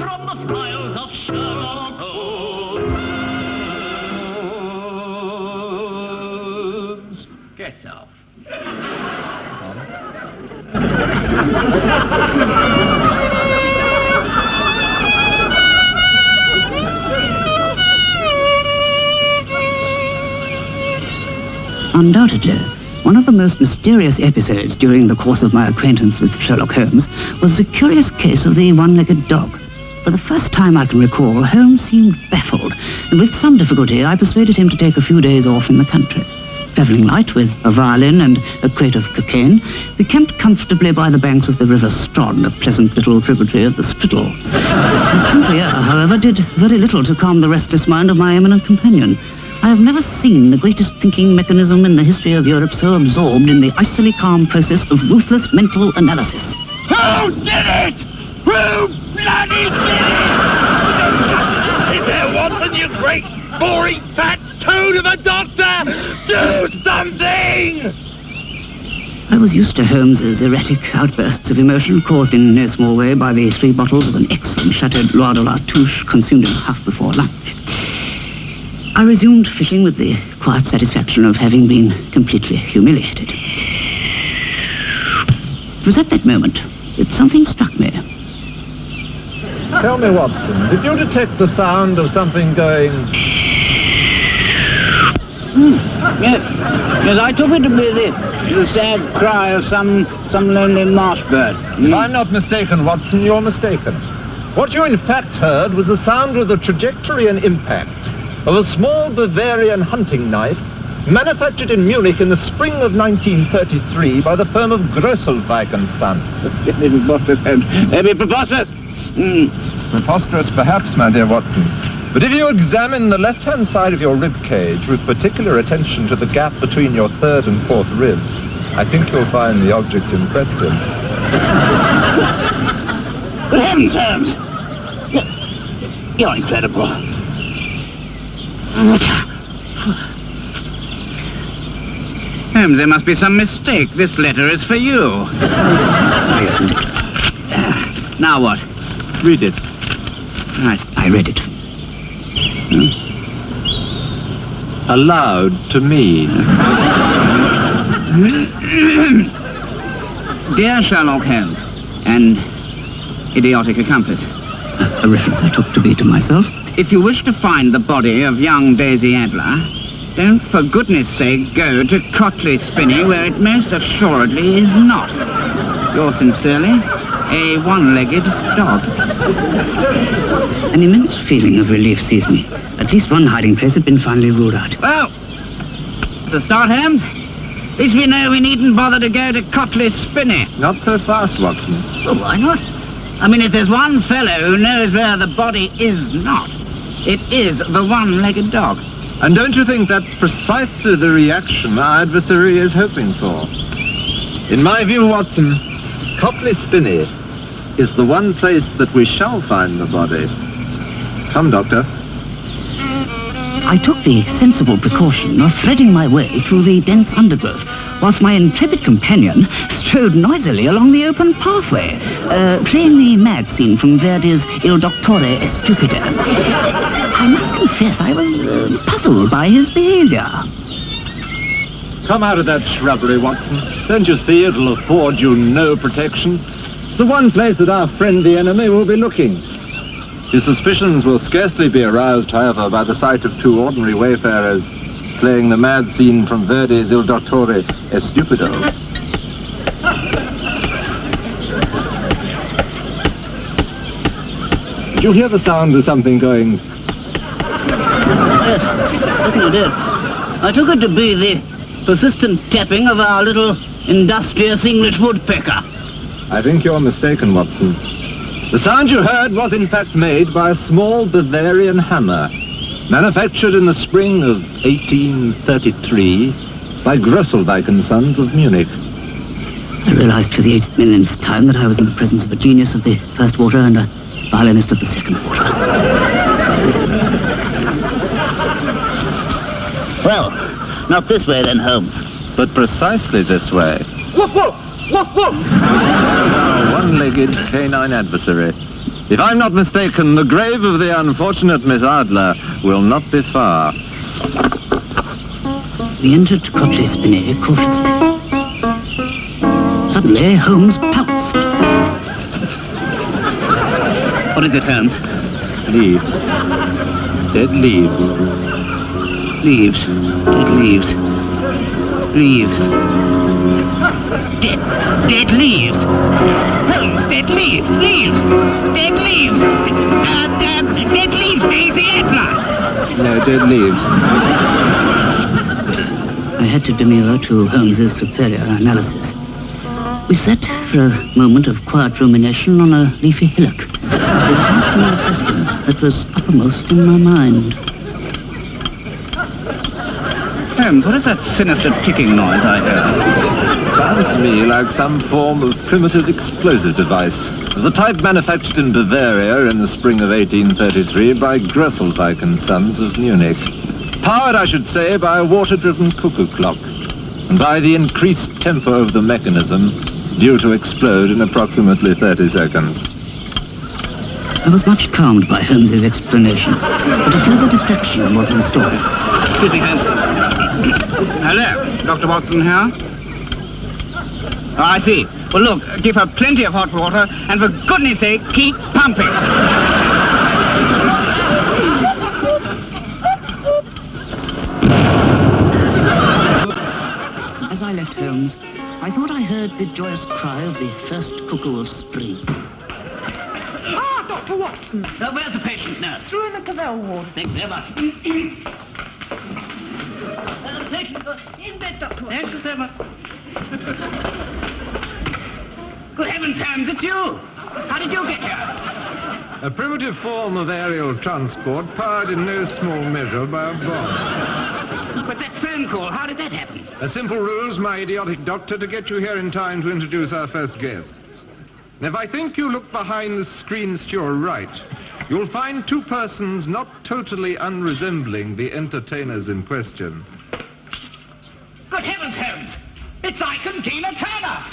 from the files of Sherlock Holmes. Get off. Undoubtedly, one of the most mysterious episodes during the course of my acquaintance with Sherlock Holmes was the curious case of the one-legged dog. For the first time I can recall, Holmes seemed baffled, and with some difficulty I persuaded him to take a few days off in the country. Travelling light with a violin and a crate of cocaine, we camped comfortably by the banks of the River Strod, a pleasant little tributary of the Strittle. The country air, however, did very little to calm the restless mind of my eminent companion. I have never seen the greatest thinking mechanism in the history of Europe so absorbed in the icily calm process of ruthless mental analysis. Who did it? Who bloody did it? Is there Watson, you great, boring, fat toad of a doctor? Do something! I was used to Holmes's erratic outbursts of emotion, caused in no small way by the 3 bottles of an excellent Chateau Loire de la Touche consumed in half before lunch. I resumed fishing with the quiet satisfaction of having been completely humiliated. It was at that moment that something struck me. Tell me, Watson, did you detect the sound of something going... Yes, I took it to be the sad cry of some lonely marsh bird. If I'm not mistaken, Watson, you're mistaken. What you in fact heard was the sound of the trajectory and impact of a small Bavarian hunting knife manufactured in Munich in the spring of 1933 by the firm of Grosselweig and Son. Preposterous! Preposterous perhaps, my dear Watson. But if you examine the left-hand side of your rib cage with particular attention to the gap between your 3rd and 4th ribs, I think you'll find the object in question. Good heavens, Holmes! You're incredible. Holmes, there must be some mistake. This letter is for you. Now what? Read it. Right. I read it. Aloud to me. Dear Sherlock Holmes, and idiotic accomplice. A reference I took to be to myself. If you wish to find the body of young Daisy Adler, don't for goodness sake go to Cotley Spinney, where it most assuredly is not. Yours sincerely, a one-legged dog. An immense feeling of relief seized me. At least one hiding place had been finally ruled out. Well, it's a start, Holmes. At least we know we needn't bother to go to Cotley Spinney. Not so fast, Watson. Well, why not? I mean, if there's one fellow who knows where the body is not, it is the one-legged dog. And don't you think that's precisely the reaction our adversary is hoping for? In my view, Watson, Cotley Spinney is the one place that we shall find the body. Come, Doctor. I took the sensible precaution of threading my way through the dense undergrowth, whilst my intrepid companion strode noisily along the open pathway, playing the mad scene from Verdi's Il Dottore è Stupido. I must confess I was puzzled by his behaviour. Come out of that shrubbery, Watson. Don't you see it'll afford you no protection? It's the one place that our friend the enemy will be looking. His suspicions will scarcely be aroused, however, by the sight of 2 ordinary wayfarers playing the mad scene from Verdi's Il Dottore è Stupido. Did you hear the sound of something going? Yes, I think I did. I took it to be the persistent tapping of our little industrious English woodpecker. I think you're mistaken, Watson. The sound you heard was in fact made by a small Bavarian hammer, manufactured in the spring of 1833 by Grosselweig and Sons of Munich. I realized for the 8th millionth time that I was in the presence of a genius of the first water and a violinist of the second water. Well, not this way then, Holmes. But precisely this way. Woof, woof! Woof, woof! Our one-legged canine adversary. If I'm not mistaken, the grave of the unfortunate Miss Adler will not be far. We entered Cotley Spinney cautiously. Suddenly, Holmes pounced. What is it, Holmes? Leaves. Dead leaves. Leaves. Dead leaves. Leaves. Dead leaves. Holmes, dead leaves. Leaves. Dead leaves. Dead leaves, Daisy Adler. No, dead leaves. I had to demur to Holmes's superior analysis. We sat for a moment of quiet rumination on a leafy hillock. It asked me a question that was uppermost in my mind. Holmes, what is that sinister ticking noise I hear? Sounds to me like some form of primitive explosive device, of the type manufactured in Bavaria in the spring of 1833 by Grosselwijk and Sons of Munich. Powered, I should say, by a water-driven cuckoo clock, and by the increased tempo of the mechanism, due to explode in approximately 30 seconds. I was much calmed by Holmes's explanation, but a further distraction was in store. Excuse me, Holmes. Hello, Dr. Watson here? Oh, I see. Well, look, give her plenty of hot water, and for goodness sake, keep pumping. As I left Holmes, I thought I heard the joyous cry of the first cuckoo of spring. Ah, Dr. Watson. Where's the patient, nurse? Through in the Cavell ward. Thank you very much. Patient, in bed, Dr. Watson. Thank you so much. Good heavens, Holmes, it's you! How did you get here? A primitive form of aerial transport powered in no small measure by a bomb. But that phone call, how did that happen? A simple ruse, my idiotic doctor, to get you here in time to introduce our first guests. Now, if I think you look behind the screens to your right, you'll find two persons not totally unresembling the entertainers in question. Good heavens, Holmes! It's Ike and Tina Turner!